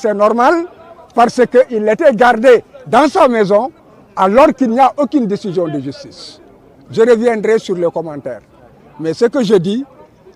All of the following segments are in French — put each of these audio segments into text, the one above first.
C'est normal parce qu'il était gardé dans sa maison alors qu'il n'y a aucune décision de justice. Je reviendrai sur les commentaires. Mais ce que je dis,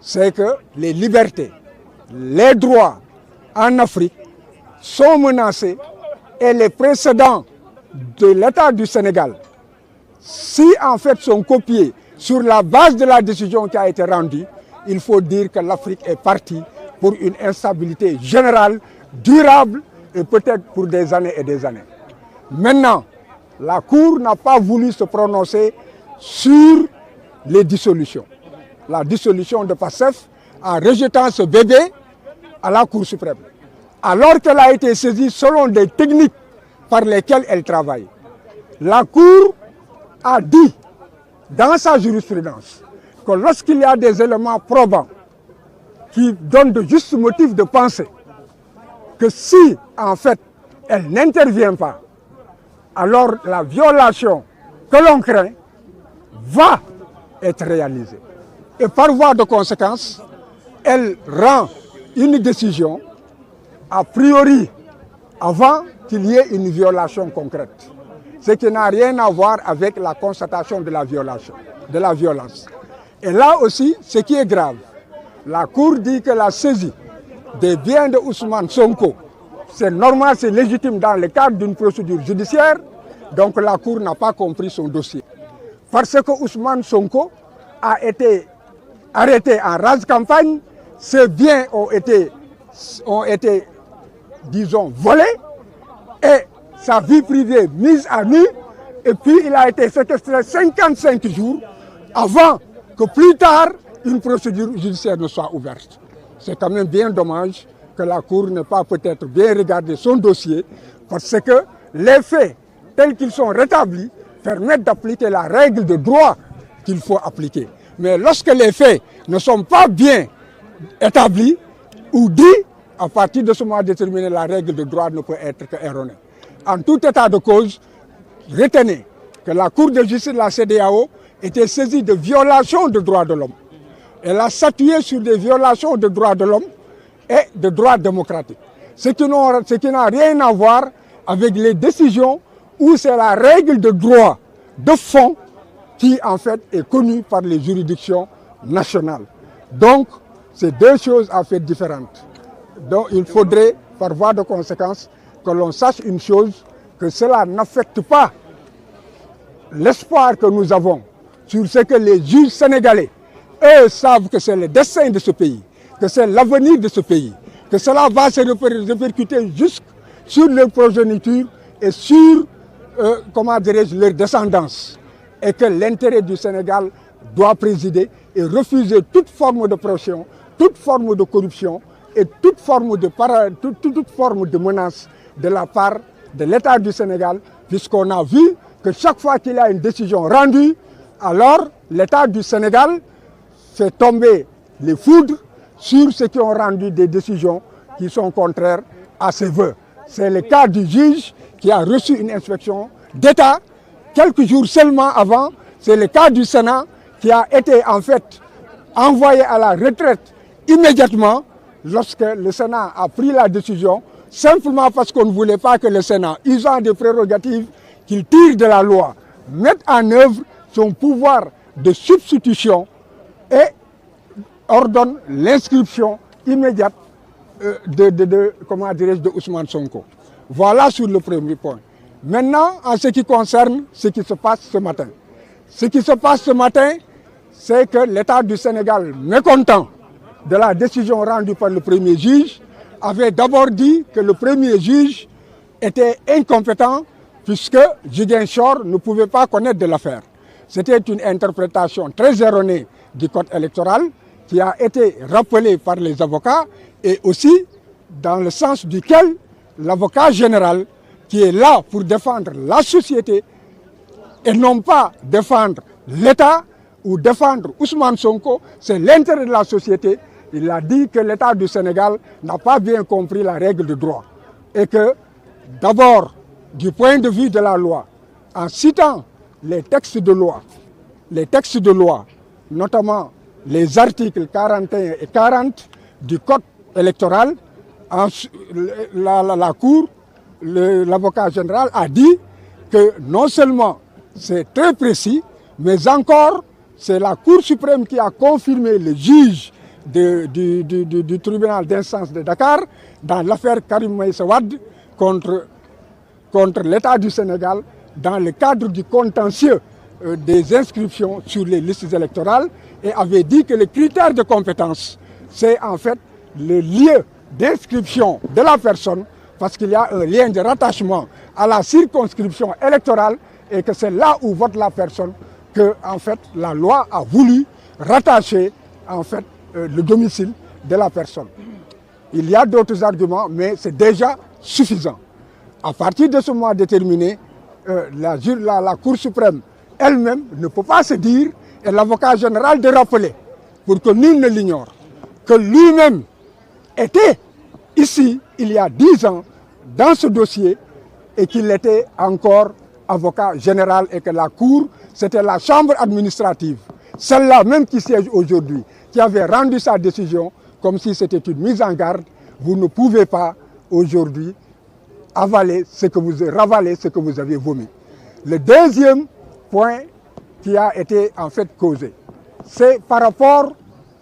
c'est que les libertés, les droits en Afrique sont menacés et les précédents de l'État du Sénégal, si en fait sont copiés sur la base de la décision qui a été rendue, il faut dire que l'Afrique est partie pour une instabilité générale, durable et peut-être pour des années et des années. Maintenant, la Cour n'a pas voulu se prononcer sur les dissolutions. La dissolution de PASTEF en rejetant ce bébé à la Cour suprême. Alors qu'elle a été saisie selon des techniques par lesquelles elle travaille. La Cour a dit dans sa jurisprudence que lorsqu'il y a des éléments probants qui donnent de justes motifs de penser que si en fait elle n'intervient pas, alors la violation que l'on craint va être réalisée. Et par voie de conséquence, elle rend une décision a priori avant qu'il y ait une violation concrète. Ce qui n'a rien à voir avec la constatation de la violation, de la violence. Et là aussi, ce qui est grave, la Cour dit que la saisie des biens de Ousmane Sonko, c'est normal, c'est légitime dans le cadre d'une procédure judiciaire, donc la Cour n'a pas compris son dossier. Parce que Ousmane Sonko a été arrêté en rase campagne, ses biens ont été, disons, volés, et sa vie privée mise à nu, et puis il a été séquestré 55 jours avant que plus tard une procédure judiciaire ne soit ouverte. C'est quand même bien dommage que la Cour n'ait pas peut-être bien regardé son dossier, parce que les faits tels qu'ils sont rétablis permettent d'appliquer la règle de droit qu'il faut appliquer. Mais lorsque les faits ne sont pas bien établis ou dits, à partir de ce moment déterminé, la règle de droit ne peut être qu'erronée. En tout état de cause, retenez que la Cour de justice de la CEDEAO était saisie de violations de droits de l'homme. Elle a statué sur des violations de droits de l'homme et de droits démocratiques. Ce qui n'a rien à voir avec les décisions où c'est la règle de droit de fond qui en fait est connue par les juridictions nationales. Donc, c'est deux choses en fait différentes. Donc, il faudrait, par voie de conséquence, que l'on sache une chose, que cela n'affecte pas l'espoir que nous avons sur ce que les juges sénégalais, eux, savent que c'est le destin de ce pays, que c'est l'avenir de ce pays, que cela va se répercuter jusque sur leur progéniture et sur, comment dirais-je, leur descendance. Et que l'intérêt du Sénégal doit présider et refuser toute forme de pression, toute forme de corruption et toute forme de menace de la part de l'État du Sénégal, puisqu'on a vu que chaque fois qu'il y a une décision rendue, alors l'État du Sénégal fait tomber les foudres sur ceux qui ont rendu des décisions qui sont contraires à ses vœux. C'est le cas du juge qui a reçu une inspection d'État quelques jours seulement avant. C'est le cas du Sénat qui a été en fait envoyé à la retraite immédiatement lorsque le Sénat a pris la décision, simplement parce qu'on ne voulait pas que le Sénat, usant des prérogatives qu'il tire de la loi, mette en œuvre son pouvoir de substitution et ordonne l'inscription immédiate de Ousmane Sonko. Voilà sur le premier point. Maintenant, en ce qui concerne ce qui se passe ce matin. Ce qui se passe ce matin, c'est que l'État du Sénégal, mécontent de la décision rendue par le premier juge, avait d'abord dit que le premier juge était incompétent puisque Ziguinchor ne pouvait pas connaître de l'affaire. C'était une interprétation très erronée du code électoral qui a été rappelée par les avocats et aussi dans le sens duquel l'avocat général qui est là pour défendre la société et non pas défendre l'État ou défendre Ousmane Sonko, c'est l'intérêt de la société. Il a dit que l'État du Sénégal n'a pas bien compris la règle de droit et que d'abord, du point de vue de la loi, en citant les textes de loi, notamment les articles 41 et 40 du Code électoral, La Cour, l'avocat général a dit que non seulement c'est très précis, mais encore c'est la Cour suprême qui a confirmé le juge du tribunal d'instance de Dakar dans l'affaire Karim Meïssa Wade contre l'État du Sénégal dans le cadre du contentieux des inscriptions sur les listes électorales et avait dit que le critère de compétence, c'est en fait le lieu d'inscription de la personne parce qu'il y a un lien de rattachement à la circonscription électorale et que c'est là où vote la personne que en fait la loi a voulu rattacher en fait le domicile de la personne. Il y a d'autres arguments, mais c'est déjà suffisant. À partir de ce moment déterminé, la Cour suprême elle-même ne peut pas se dire, et l'avocat général de rappeler, pour que nul ne l'ignore, que lui-même était ici, il y a 10 ans, dans ce dossier, et qu'il était encore avocat général, et que la Cour, c'était la chambre administrative, celle-là même qui siège aujourd'hui, qui avait rendu sa décision, comme si c'était une mise en garde. Vous ne pouvez pas aujourd'hui ravaler ce que vous avez vomi. Le deuxième point qui a été en fait causé, c'est par rapport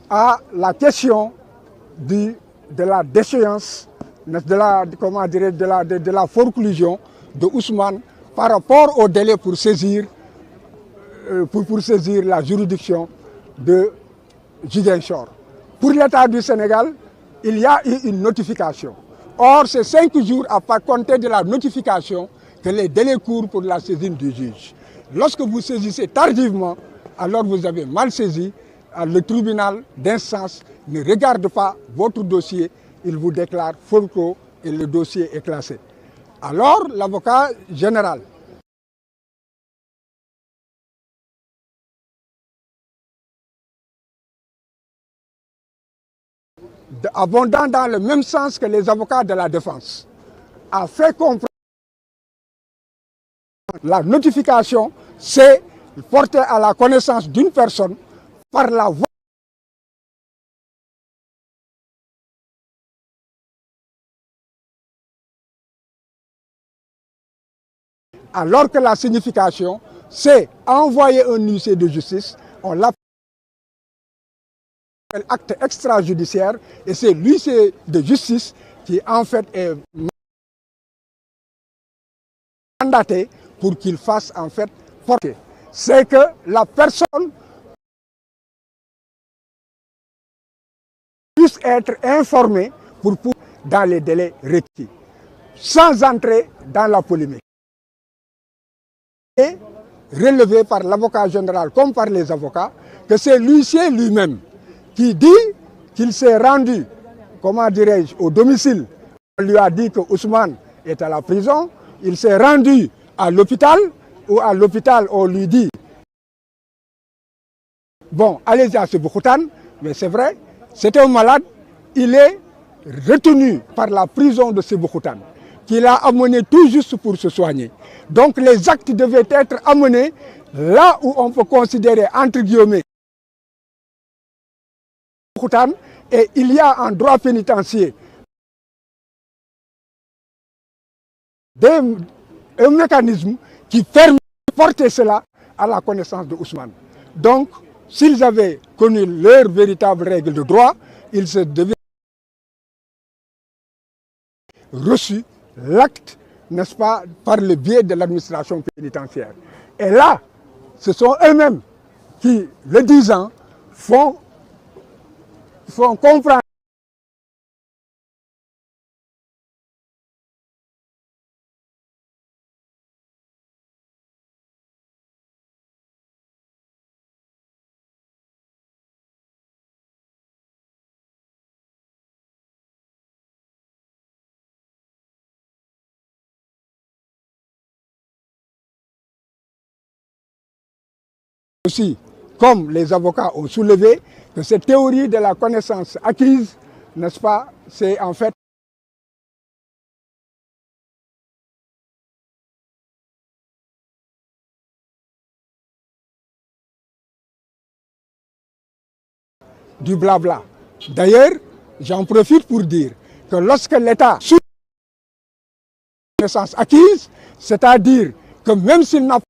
à la question de la déchéance, de la forclusion de Ousmane par rapport au délai pour saisir la juridiction de Ziguinchor. Pour l'État du Sénégal, il y a eu une notification. Or, c'est 5 jours à compter de la notification que les délais courent pour la saisine du juge. Lorsque vous saisissez tardivement, alors vous avez mal saisi. Le tribunal d'instance ne regarde pas votre dossier, il vous déclare forclos et le dossier est classé. Alors, l'avocat général abondant dans le même sens que les avocats de la défense, a fait comprendre la notification, c'est porter à la connaissance d'une personne par la voie. Alors que la signification, c'est envoyer un huissier de justice, on l'appelle acte extrajudiciaire, et c'est l'huissier de justice qui en fait est mandaté pour qu'il fasse en fait porter. C'est que la personne puisse être informée pour dans les délais requis, sans entrer dans la polémique. Et relevé par l'avocat général comme par les avocats, que c'est l'huissier lui-même qui dit qu'il s'est rendu, comment dirais-je, au domicile. On lui a dit que Ousmane est à la prison, il s'est rendu à l'hôpital, ou à l'hôpital on lui dit, bon, allez-y à Sébikotane, mais c'est vrai, c'est un malade, il est retenu par la prison de Sébikotane, qu'il a amené tout juste pour se soigner. Donc les actes devaient être amenés là où on peut considérer, entre guillemets, et il y a en droit pénitentiaire un mécanisme qui permet de porter cela à la connaissance de Ousmane. Donc, s'ils avaient connu leurs véritables règles de droit, ils se devaient reçu l'acte, n'est-ce pas, par le biais de l'administration pénitentiaire. Et là, ce sont eux-mêmes qui, le disant, font comprendre aussi, comme les avocats ont soulevé, que cette théorie de la connaissance acquise, n'est-ce pas, c'est en fait du blabla. D'ailleurs, j'en profite pour dire que lorsque l'État suit la connaissance acquise, c'est-à-dire que même s'il n'a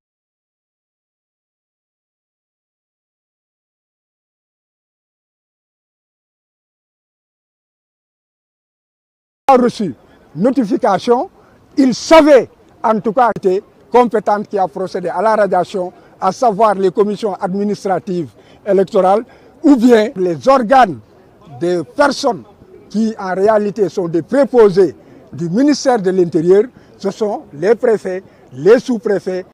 pas reçu notification, il savait en tout cas été compétente qui a procédé à la radiation, à savoir les commissions administratives électorales ou bien les organes des personnes qui en réalité sont des préposés du ministère de l'Intérieur, ce sont les préfets, les sous-préfets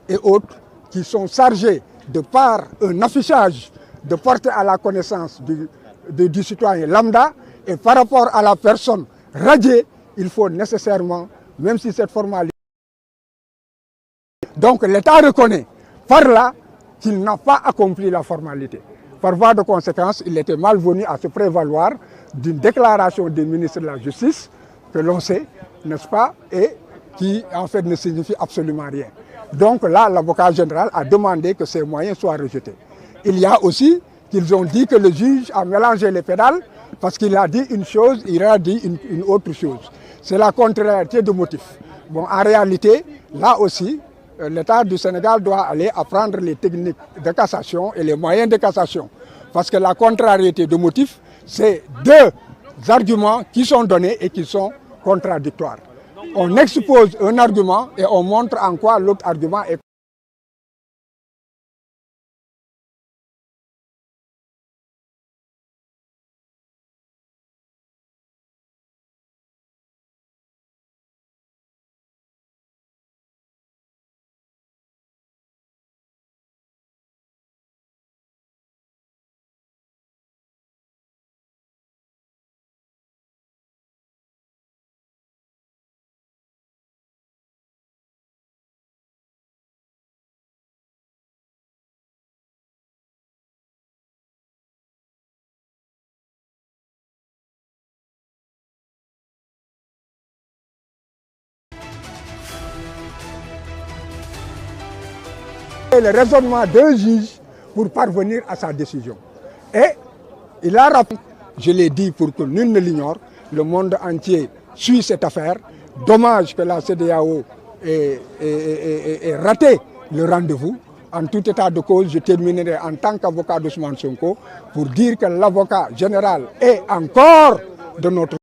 et autres qui sont chargés de par un affichage de porter à la connaissance du citoyen lambda, et par rapport à la personne radiée, il faut nécessairement, même si cette formalité... Donc l'État reconnaît par là qu'il n'a pas accompli la formalité. Par voie de conséquence, il était malvenu à se prévaloir d'une déclaration du ministre de la Justice, que l'on sait, n'est-ce pas, et qui en fait ne signifie absolument rien. Donc là, l'avocat général a demandé que ces moyens soient rejetés. Il y a aussi qu'ils ont dit que le juge a mélangé les pédales parce qu'il a dit une chose, il a dit une autre chose. C'est la contrariété de motifs. Bon, en réalité, là aussi, l'État du Sénégal doit aller apprendre les techniques de cassation et les moyens de cassation. Parce que la contrariété de motifs, c'est deux arguments qui sont donnés et qui sont contradictoires. On expose un argument et on montre en quoi l'autre argument est... le raisonnement d'un juge pour parvenir à sa décision. Et il a rappelé, je l'ai dit pour que nul ne l'ignore, le monde entier suit cette affaire. Dommage que la CEDEAO ait raté le rendez-vous. En tout état de cause, je terminerai en tant qu'avocat d'Ousmane Sonko pour dire que l'avocat général est encore de notre